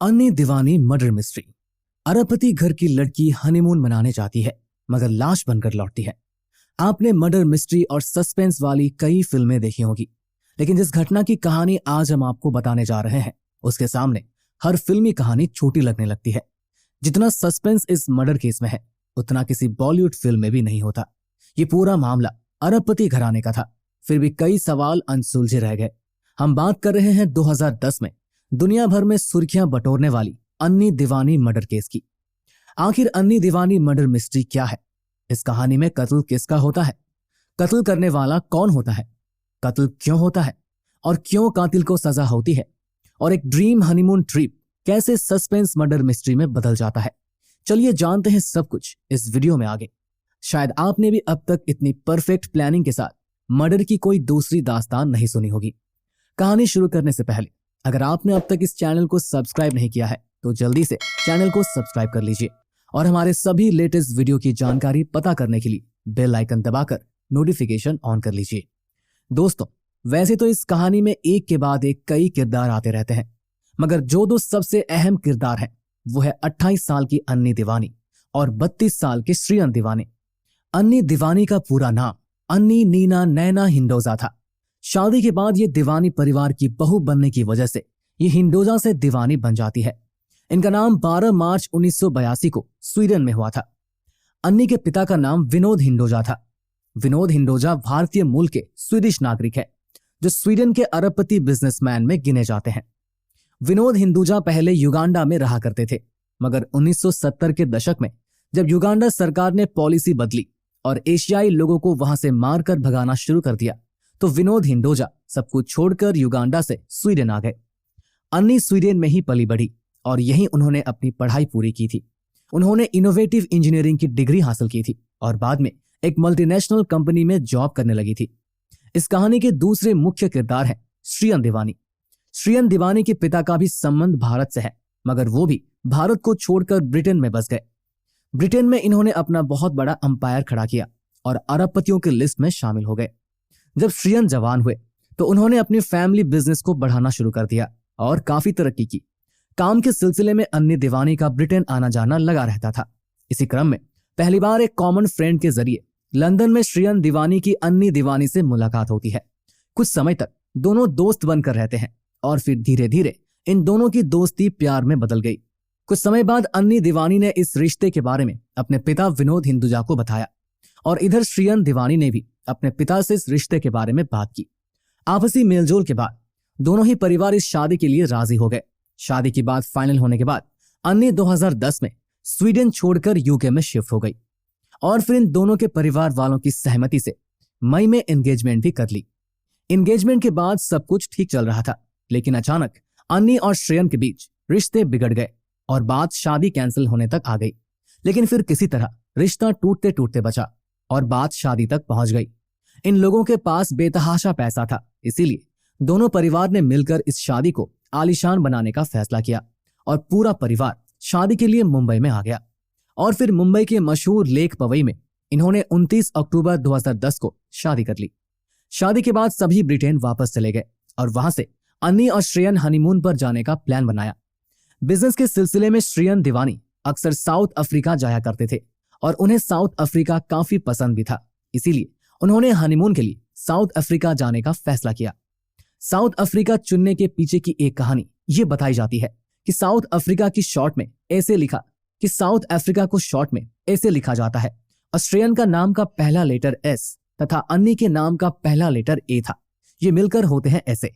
अन्नी दीवानी murder mystery. अरबपति घर की लड़की हनीमून मनाने जाती है मगर लाश बनकर लौटती है। आपने मर्डर मिस्ट्री और सस्पेंस वाली कई फिल्में देखी होगी, लेकिन जिस घटना की कहानी आज हम आपको बताने जा रहे हैं उसके सामने हर फिल्मी कहानी छोटी लगने लगती है। जितना सस्पेंस इस मर्डर केस में है उतना किसी बॉलीवुड फिल्म में भी नहीं होता। ये पूरा मामला अरबपति घराने का था, फिर भी कई सवाल अनसुलझे रह गए। हम बात कर रहे हैं 2010 में दुनिया भर में सुर्खियां बटोरने वाली अन्नी दीवानी मर्डर केस की। आखिर अन्नी दीवानी मर्डर मिस्ट्री क्या है? इस कहानी में कत्ल किसका होता है, कत्ल करने वाला कौन होता है, कत्ल क्यों होता है और क्यों कातिल को सजा होती है, और एक ड्रीम हनीमून ट्रिप कैसे सस्पेंस मर्डर मिस्ट्री में बदल जाता है। चलिए जानते हैं सब कुछ इस वीडियो में आगे। शायद आपने भी अब तक इतनी परफेक्ट प्लानिंग के साथ मर्डर की कोई दूसरी दास्तान नहीं सुनी होगी। कहानी शुरू करने से पहले अगर आपने अब तक इस चैनल को सब्सक्राइब नहीं किया है तो जल्दी से चैनल को सब्सक्राइब कर लीजिए और हमारे सभी लेटेस्ट वीडियो की जानकारी पता करने के लिए बेल आइकन दबाकर नोटिफिकेशन ऑन कर लीजिए। दोस्तों, वैसे तो इस कहानी में एक के बाद एक कई किरदार आते रहते हैं, मगर जो दो सबसे अहम किरदार हैं वो है 28 साल की अन्नी दीवानी और 32 साल के श्रीयन दीवानी। अन्नी दीवानी का पूरा नाम अन्नी नीना नैना हिंडोजा था। शादी के बाद ये दीवानी परिवार की बहू बनने की वजह से ये हिंडोजा से दीवानी बन जाती है। इनका नाम 12 मार्च 1982 को स्वीडन में हुआ था। अन्नी के पिता का नाम विनोद हिंडोजा था। विनोद हिंडोजा भारतीय मूल के स्वीडिश नागरिक है जो स्वीडन के अरबपति बिजनेसमैन में गिने जाते हैं। विनोद हिंदुजा पहले युगांडा में रहा करते थे, मगर 1970 के दशक में जब युगांडा सरकार ने पॉलिसी बदली और एशियाई लोगों को वहां से मारकर भगाना शुरू कर दिया तो विनोद हिंडोजा सब कुछ छोड़कर युगांडा से स्वीडन आ गए। अन्नी स्वीडन में ही पली बढ़ी और यहीं उन्होंने अपनी पढ़ाई पूरी की थी। उन्होंने इनोवेटिव इंजीनियरिंग की डिग्री हासिल की थी और बाद में एक मल्टीनेशनल कंपनी में जॉब करने लगी थी। इस कहानी के दूसरे मुख्य किरदार हैं श्रीयन दीवानी। श्रीयन दीवानी के पिता का भी संबंध भारत से है, मगर वो भी भारत को छोड़कर ब्रिटेन में बस गए। ब्रिटेन में इन्होंने अपना बहुत बड़ा अंपायर खड़ा किया और अरबपतियों की लिस्ट में शामिल हो गए। जब श्रीयन जवान हुए तो उन्होंने अपनी फैमिली बिजनेस को बढ़ाना शुरू कर दिया और काफी तरक्की की। काम के सिलसिले में अन्नी दीवानी का ब्रिटेन आना जाना लगा रहता था। इसी क्रम में पहली बार एक कॉमन फ्रेंड के जरिए लंदन में श्रीयन दीवानी की अन्नी दीवानी से मुलाकात होती है। कुछ समय तक दोनों दोस्त बनकर रहते हैं और फिर धीरे धीरे इन दोनों की दोस्ती प्यार में बदल गई। कुछ समय बाद अन्नी दीवानी ने इस रिश्ते के बारे में अपने पिता विनोद हिंदुजा को बताया और इधर श्रीयन दीवानी ने भी अपने पिता से इस रिश्ते के बारे में बात की। आपसी मेलजोल के बाद दोनों ही परिवार इस शादी के लिए राजी हो गए। शादी की बात फाइनल होने के बाद अन्नी 2010 में स्वीडन छोड़कर यूके में शिफ्ट हो गई और फिर इन दोनों के परिवार वालों की सहमति से मई में एंगेजमेंट भी कर ली। एंगेजमेंट के बाद सब कुछ ठीक चल रहा था, लेकिन अचानक अन्नी और श्रेयन के बीच रिश्ते बिगड़ गए और बात शादी कैंसिल होने तक आ गई। लेकिन फिर किसी तरह रिश्ता टूटते टूटते बचा और बात शादी तक पहुंच गई। इन लोगों के पास बेतहाशा पैसा था, इसीलिए दोनों परिवार ने मिलकर इस शादी को आलीशान बनाने का फैसला किया और पूरा परिवार शादी के लिए मुंबई में आ गया। और फिर मुंबई के मशहूर लेक पवई में इन्होंने 29 अक्टूबर 2010 को शादी कर ली। शादी के बाद सभी ब्रिटेन वापस चले गए और वहां से अन्नी और श्रेयन हनीमून पर जाने का प्लान बनाया। बिजनेस के सिलसिले में श्रीयन दीवानी अक्सर साउथ अफ्रीका जाया करते थे और उन्हें साउथ अफ्रीका काफी पसंद भी था, इसीलिए उन्होंने हनीमून के लिए साउथ अफ्रीका जाने का फैसला किया। साउथ अफ्रीका चुनने के पीछे की एक कहानी ये बताई जाती है कि साउथ अफ्रीका की शॉर्ट में ऐसे लिखा कि साउथ अफ्रीका को शॉर्ट में ऐसे लिखा जाता है। ऑस्ट्रेलियन का नाम का पहला लेटर एस तथा अन्नी के नाम का पहला लेटर ए था, ये मिलकर होते हैं ऐसे।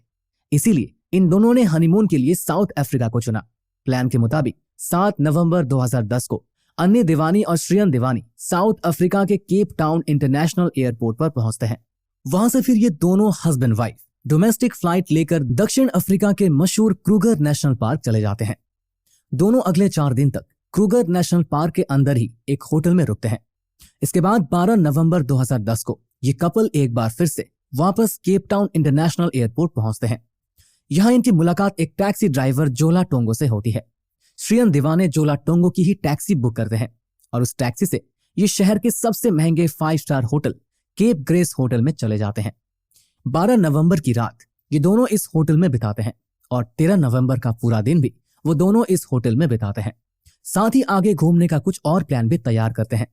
इसीलिए इन दोनों ने हनीमून के लिए साउथ अफ्रीका को चुना। प्लान के मुताबिक 7 नवंबर 2010 को अन्नी दीवानी और श्रीयन दीवानी साउथ अफ्रीका के केप टाउन इंटरनेशनल एयरपोर्ट पर पहुंचते हैं। वहां से फिर ये दोनों हस्बैंड वाइफ डोमेस्टिक फ्लाइट लेकर दक्षिण अफ्रीका के मशहूर क्रूगर नेशनल पार्क चले जाते हैं। दोनों अगले 4 दिन तक क्रूगर नेशनल पार्क के अंदर ही एक होटल में रुकते हैं। इसके बाद 12 नवंबर 2010 को ये कपल एक बार फिर से वापस केप टाउन इंटरनेशनल एयरपोर्ट पहुंचते हैं। यहां इनकी मुलाकात एक टैक्सी ड्राइवर जोला टोंगो से होती है। श्रीयन दीवाने जोला टोंगो की ही टैक्सी बुक करते हैं और उस टैक्सी से ये शहर के सबसे महंगे 5 star hotel Cape Grace hotel में चले जाते हैं। 12 नवंबर की रात ये दोनों इस होटल में बिताते हैं और 13 नवंबर का पूरा दिन भी वो दोनों इस होटल में बिताते हैं। साथ ही आगे घूमने का कुछ और प्लान भी तैयार करते हैं।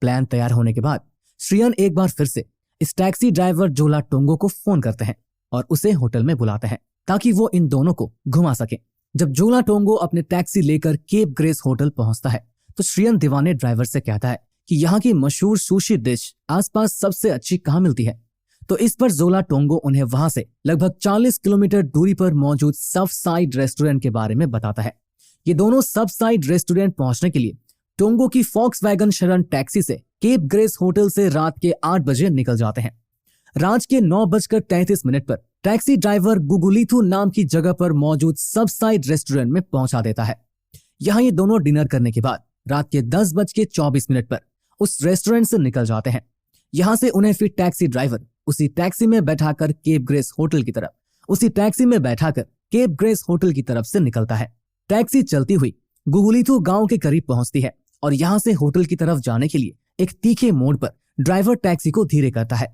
प्लान तैयार होने के बाद श्रियन एक बार फिर से इस टैक्सी ड्राइवर जोला टोंगो को फोन करते हैं और उसे होटल में बुलाते हैं ताकि वो इन दोनों को घुमा सके। जब जोला टोंगो अपने टैक्सी लेकर केप ग्रेस होटल पहुंचता है तो श्रियन दीवाने ड्राइवर से कहता है कि यहाँ की मशहूर सुशी डिश आसपास सबसे अच्छी कहाँ मिलती है। तो इस पर जोला टोंगो उन्हें वहां से लगभग 40 किलोमीटर दूरी पर मौजूद सब साइड रेस्टोरेंट के बारे में बताता है। ये दोनों सब साइड रेस्टोरेंट पहुंचने के लिए टोंगो की फॉक्सवैगन शरण टैक्सी से केप ग्रेस होटल से रात के 8 बजे निकल जाते हैं। रात के 9:33 पर टैक्सी ड्राइवर गुगुलीथू नाम की जगह पर मौजूद सब साइड रेस्टोरेंट में पहुंचा देता है। यहाँ ये दोनों डिनर करने के बाद रात के 10:24 पर उस रेस्टोरेंट से निकल जाते हैं। यहाँ से उन्हें फिर टैक्सी ड्राइवर उसी टैक्सी में बैठाकर केप ग्रेस होटल की तरफ से निकलता है। टैक्सी चलती हुई गुगुलीथू गांव के करीब पहुंचती है और यहाँ से होटल की तरफ जाने के लिए एक तीखे मोड़ पर ड्राइवर टैक्सी को धीरे करता है।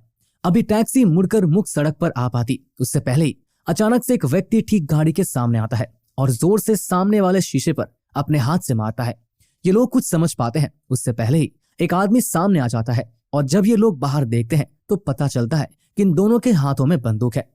अभी टैक्सी मुड़कर मुख्य सड़क पर आ पाती उससे पहले ही अचानक से एक व्यक्ति ठीक गाड़ी के सामने आता है और जोर से सामने वाले शीशे पर अपने हाथ से मारता है। ये लोग कुछ समझ पाते हैं उससे पहले ही एक आदमी सामने आ जाता है और जब ये लोग बाहर देखते हैं तो पता चलता है कि इन दोनों के हाथों में बंदूक है।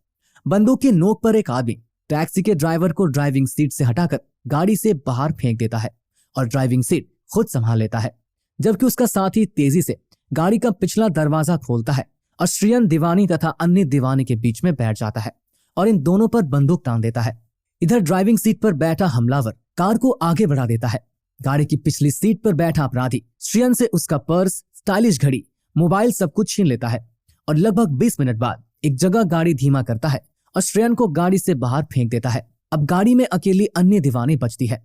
बंदूक की नोक पर एक आदमी टैक्सी के ड्राइवर को ड्राइविंग सीट से हटाकर गाड़ी से बाहर फेंक देता है और ड्राइविंग सीट खुद संभाल लेता है, जबकि उसका साथी तेजी से गाड़ी का पिछला दरवाजा खोलता है और श्रियन दीवानी तथा अन्य दीवानी के बीच में बैठ जाता है और इन दोनों पर बंदूक तान देता है। इधर ड्राइविंग सीट पर बैठा हमलावर कार को आगे बढ़ा देता है। गाड़ी की पिछली सीट पर बैठा अपराधी श्रियन से उसका पर्स, स्टाइलिश घड़ी, मोबाइल सब कुछ छीन लेता है और लगभग 20 मिनट बाद एक जगह गाड़ी धीमा करता है और श्रियन को गाड़ी से बाहर फेंक देता है। अब गाड़ी में अकेली अन्य दीवानी बचती है।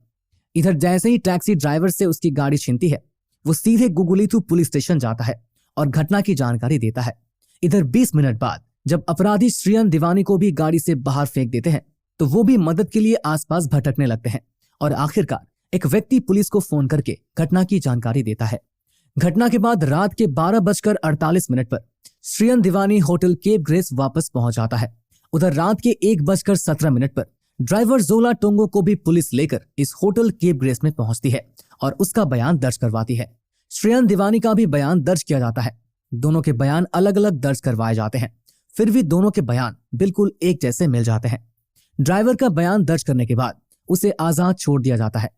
इधर जैसे ही टैक्सी ड्राइवर से उसकी गाड़ी छीनती है वो सीधे गुगुलीथू पुलिस स्टेशन जाता है और घटना की जानकारी देता है। इधर 20 मिनट बाद जब अपराधी श्रियन दीवानी को भी गाड़ी से बाहर फेंक देते हैं तो वो भी मदद के लिए आसपास भटकने लगते हैं और आखिरकार एक व्यक्ति पुलिस को फोन करके घटना की जानकारी देता है। घटना के बाद रात के 12:48 पर श्रियन दीवानी होटल केप ग्रेस वापस पहुंच जाता है। उधर रात के 1:17 पर ड्राइवर जोला टोंगो को भी पुलिस लेकर इस होटल केप ग्रेस में पहुंचती है और उसका बयान दर्ज करवाती है। श्रियन दीवानी का भी बयान दर्ज किया जाता है। दोनों के बयान अलग अलग दर्ज करवाए जाते हैं, फिर भी दोनों के बयान बिल्कुल एक जैसे मिल जाते हैं। ड्राइवर का बयान दर्ज करने के बाद उसे आजाद छोड़ दिया जाता है।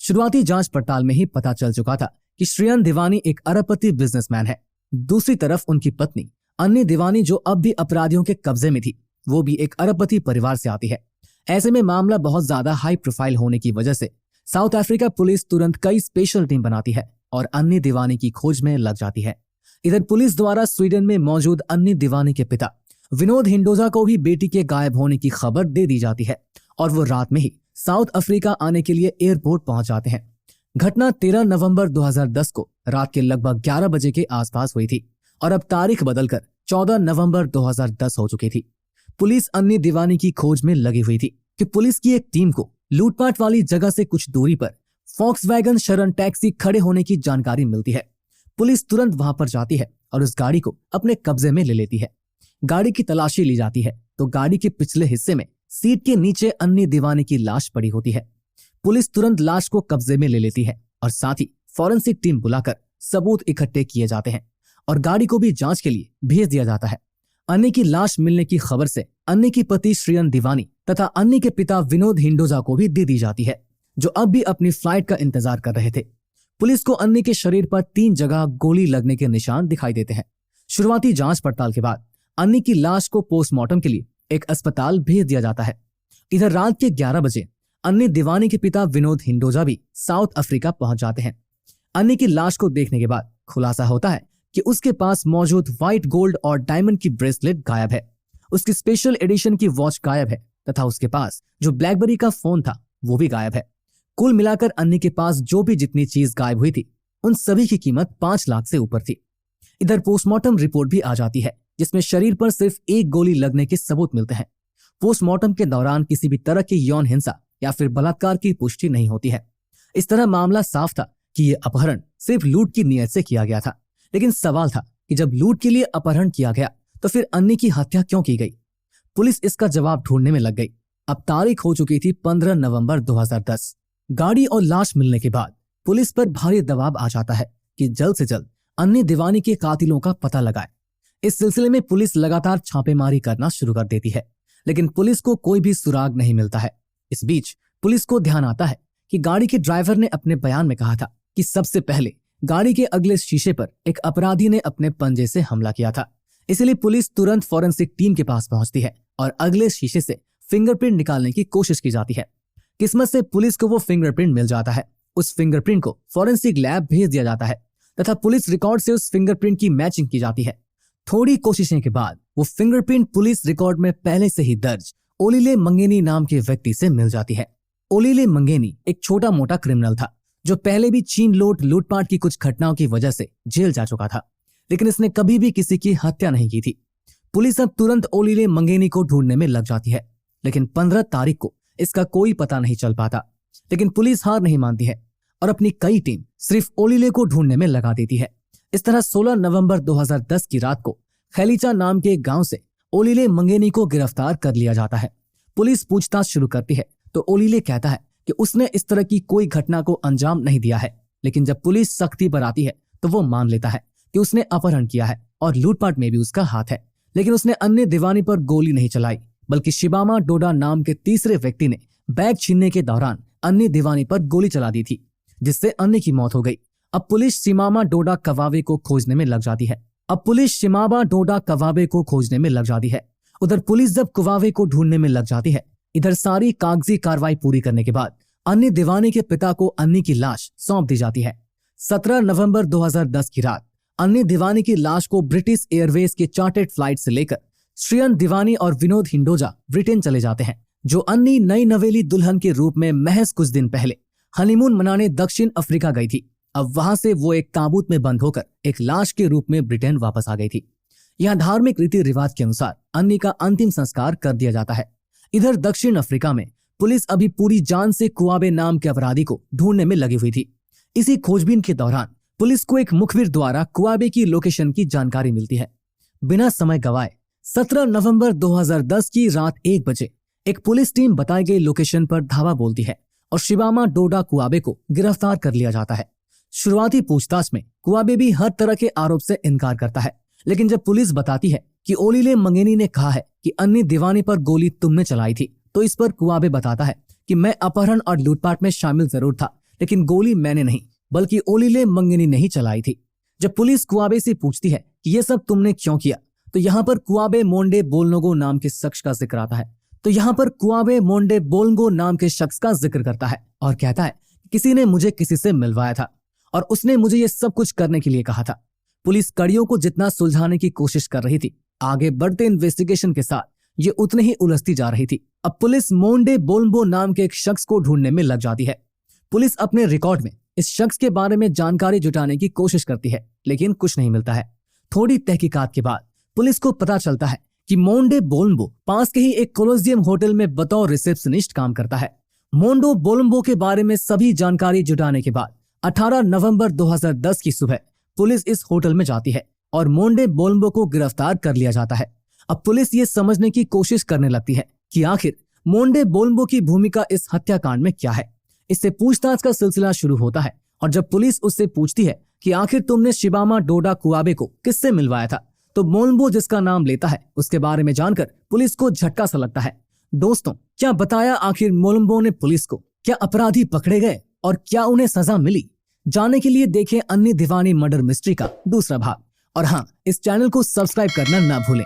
शुरुआती जांच पड़ताल में ही पता चल चुका था कि श्रियन दीवानी एक अरबपति बिजनेसमैन है। दूसरी तरफ उनकी पत्नी अन्य दीवानी जो अब भी अपराधियों के कब्जे में थी वो भी एक अरबपति परिवार से आती है। ऐसे में मामला बहुत ज्यादा हाई प्रोफाइल होने की वजह से साउथ अफ्रीका पुलिस तुरंत कई स्पेशल टीम बनाती है और अन्य दीवानी की खोज में लग जाती है। इधर पुलिस द्वारा स्वीडन में मौजूद अन्य दीवानी के पिता विनोद हिंडोजा को भी बेटी के गायब होने की खबर दे दी जाती है और वो रात में ही साउथ अफ्रीका आने के लिए एयरपोर्ट पहुंच जाते हैं। घटना 13 नवंबर 2010 को रात के लगभग 11 बजे के आसपास हुई थी और अब तारीख बदलकर 14 नवंबर 2010 हो चुकी थी। पुलिस अन्य दीवानी की खोज में लगी हुई थी कि पुलिस की एक टीम को लूटपाट वाली जगह से कुछ दूरी पर फॉक्सवैगन शरण टैक्सी खड़े होने की जानकारी मिलती है। पुलिस तुरंत वहां पर जाती है और उस गाड़ी को अपने कब्जे में ले लेती है। गाड़ी की तलाशी ली जाती है तो गाड़ी के पिछले हिस्से में सीट के नीचे अन्य दीवानी की लाश पड़ी होती है। पुलिस तुरंत लाश को कब्जे में ले लेती है और साथ ही फॉरेंसिक टीम बुलाकर सबूत इकट्ठे किए जाते हैं और गाड़ी को भी जांच के लिए भेज दिया जाता है। अन्य की लाश मिलने की खबर से अन्य की पति श्रियन दीवानी तथा अन्य के पिता विनोद हिंडोजा को भी दे दी जाती है, जो अब भी अपनी फ्लाइट का इंतजार कर रहे थे। पुलिस को अन्य के शरीर पर 3 जगह गोली लगने के निशान दिखाई देते हैं। शुरुआती जांच पड़ताल के बाद अन्य की लाश को पोस्टमार्टम के लिए एक अस्पताल भेज दिया जाता है। इधर रात के 11 बजे अन्य दीवानी के पिता विनोद हिंडोजा भी साउथ अफ्रीका पहुंच जाते हैं। अन्य की लाश को देखने के बाद खुलासा होता है कि उसके पास मौजूद व्हाइट गोल्ड और डायमंड की ब्रेसलेट गायब है, उसकी स्पेशल एडिशन की वॉच गायब है तथा उसके पास जो ब्लैकबेरी का फोन था वो भी गायब है। कुल मिलाकर अन्य के पास जो भी जितनी चीज गायब हुई थी उन सभी की कीमत 5 लाख से ऊपर थी। इधर पोस्टमार्टम रिपोर्ट भी आ जाती है जिसमें शरीर पर सिर्फ 1 गोली लगने के सबूत मिलते हैं। पोस्टमार्टम के दौरान किसी भी तरह की यौन हिंसा या फिर बलात्कार की पुष्टि नहीं होती है। इस तरह मामला साफ था कि यह अपहरण सिर्फ लूट की नीयत से किया गया था, लेकिन सवाल था कि जब लूट के लिए अपहरण किया गया तो फिर अन्य की हत्या क्यों की गई। पुलिस इसका जवाब ढूंढने में लग गई। अब तारीख हो चुकी थी 15 नवंबर 2010 गाड़ी और लाश मिलने के बाद पुलिस पर भारी दबाव आ जाता है कि जल्द से जल्द अन्नी दीवानी के कातिलों का पता लगाए। इस सिलसिले में पुलिस लगातार छापेमारी करना शुरू कर देती है, लेकिन पुलिस को कोई भी सुराग नहीं मिलता है। इस बीच पुलिस को ध्यान आता है कि गाड़ी के ड्राइवर ने अपने बयान में कहा था कि सबसे पहले गाड़ी के अगले शीशे पर एक अपराधी ने अपने पंजे से हमला किया था। इसलिए पुलिस तुरंत फॉरेंसिक टीम के पास पहुंचती है और अगले शीशे से फिंगरप्रिंट निकालने की कोशिश की जाती है। किस्मत से पुलिस को वो फिंगरप्रिंट मिल जाता है। उस फिंगरप्रिंट को फॉरेंसिक लैब भेज दिया जाता है तथा पुलिस रिकॉर्ड से उस फिंगरप्रिंट की मैचिंग की जाती है। थोड़ी कोशिशें के बाद वो फिंगरप्रिंट पुलिस रिकॉर्ड में पहले से ही दर्ज ओलिले मंगेनी नाम के व्यक्ति से मिल जाती है। ओलिले मंगेनी एक छोटा मोटा क्रिमिनल था जो पहले भी चीन लूटपाट की कुछ घटनाओं की वजह से जेल जा चुका था, लेकिन इसने कभी भी किसी की हत्या नहीं की थी। पुलिस अब तुरंत ओलिले मंगेनी को ढूंढने में लग जाती है, लेकिन 15 तारीख को इसका कोई पता नहीं चल पाता। लेकिन पुलिस हार नहीं मानती है और अपनी कई टीम सिर्फ ओलिले को ढूंढने में लगा देती है। इस तरह 16 नवंबर 2010 की रात को खैलीचा नाम के एक गांव से ओलिले मंगेनी को गिरफ्तार कर लिया जाता है। पुलिस पूछताछ शुरू करती है तो ओलिले कहता है कि उसने इस तरह की कोई घटना को अंजाम नहीं दिया है, लेकिन जब पुलिस सख्ती पर आती है तो वो मान लेता है कि उसने अपहरण किया है और लूटपाट में भी उसका हाथ है। लेकिन उसने अन्य दीवानी पर गोली नहीं चलाई, बल्कि शिबामा डोडा नाम के तीसरे व्यक्ति ने बैग छीनने के दौरान अन्य दीवानी पर गोली चला दी थी, जिससे अन्य की मौत हो गई। अब पुलिस शिमामा डोडा कवावे को खोजने में लग जाती है। उधर पुलिस जब कुवावे को ढूंढने में लग जाती है, इधर सारी कागजी कार्रवाई पूरी करने के बाद अन्नी दीवानी के पिता को अन्नी की लाश सौंप दी जाती है। 17 नवंबर 2010 की रात अन्नी दीवानी की लाश को ब्रिटिश एयरवेज के चार्टर्ड फ्लाइट से लेकर श्रियन दीवानी और विनोद हिंडोजा ब्रिटेन चले जाते हैं। जो अन्नी नई नवेली दुल्हन के रूप में महज कुछ दिन पहले हनीमून मनाने दक्षिण अफ्रीका गई थी, अब वहां से वो एक ताबूत में बंद होकर एक लाश के रूप में ब्रिटेन वापस आ गई थी। यहाँ धार्मिक रीति रिवाज के अनुसार अन्नी का अंतिम संस्कार कर दिया जाता है। इधर दक्षिण अफ्रीका में पुलिस अभी पूरी जान से कुआबे नाम के अपराधी को ढूंढने में लगी हुई थी। इसी खोजबीन के दौरान पुलिस को एक मुखबिर द्वारा कुआबे की लोकेशन की जानकारी मिलती है। बिना समय गवाए 17 नवंबर 2010 की रात 1 बजे एक पुलिस टीम बताई गई लोकेशन पर धावा बोलती है और शिबामा डोडा कुआबे को गिरफ्तार कर लिया जाता है। शुरुआती पूछताछ में कुआबे भी हर तरह के आरोप से इनकार करता है, लेकिन जब पुलिस बताती है कि ओलिले मंगेनी ने कहा है कि अन्नी दीवानी पर गोली तुमने चलाई थी, तो इस पर कुआबे बताता है कि मैं अपहरण और लूटपाट में शामिल जरूर था, लेकिन गोली मैंने नहीं बल्कि ओलिले मंगेनी ने ही चलाई थी। जब पुलिस कुआबे से पूछती है कि ये सब तुमने क्यों किया, तो यहाँ पर कुआबे मोंडे बोलनोगो नाम के शख्स का जिक्र आता है। करता है और कहता है किसी ने मुझे किसी से मिलवाया था और उसने मुझे ये सब कुछ करने के लिए कहा था। पुलिस कड़ियों को जितना सुलझाने की कोशिश कर रही थी, आगे बढ़ते इन्वेस्टिगेशन के साथ ये उतने ही उलझती जा रही थी। अब पुलिस मोंडे बोलनबो नाम के एक शख्स को ढूंढने में लग जाती है। पुलिस अपने रिकॉर्ड में इस शख्स के बारे में जानकारी जुटाने की कोशिश करती है, लेकिन कुछ नहीं मिलता है। थोड़ी तहकीकात के बाद पुलिस को पता चलता है कि मोंडे बोलनबो पास के ही एक कोलोजियम होटल में बतौर रिसेप्शनिस्ट काम करता है। मोंडो बोलनबो के बारे में सभी जानकारी जुटाने के बाद 18 नवंबर 2010 की सुबह पुलिस इस होटल में जाती है और मोंडे बोलनबो को गिरफ्तार कर लिया जाता है। अब पुलिस ये समझने की कोशिश करने लगती है कि आखिर मोंडे बोलनबो की भूमिका इस हत्याकांड में क्या है। इससे पूछताछ का सिलसिला शुरू होता है और जब पुलिस उससे पूछती है कि आखिर तुमने शिबामा डोडा कुआबे को किससे मिलवाया था, तो बोलनबो जिसका नाम लेता है उसके बारे में जानकर पुलिस को झटका सा लगता है। दोस्तों, क्या बताया आखिर बोलनबो ने पुलिस को? क्या अपराधी पकड़े गए और क्या उन्हें सजा मिली? जानने के लिए देखें अन्नी दीवानी मर्डर मिस्ट्री का दूसरा भाग। और हाँ, इस चैनल को सब्सक्राइब करना ना भूलें।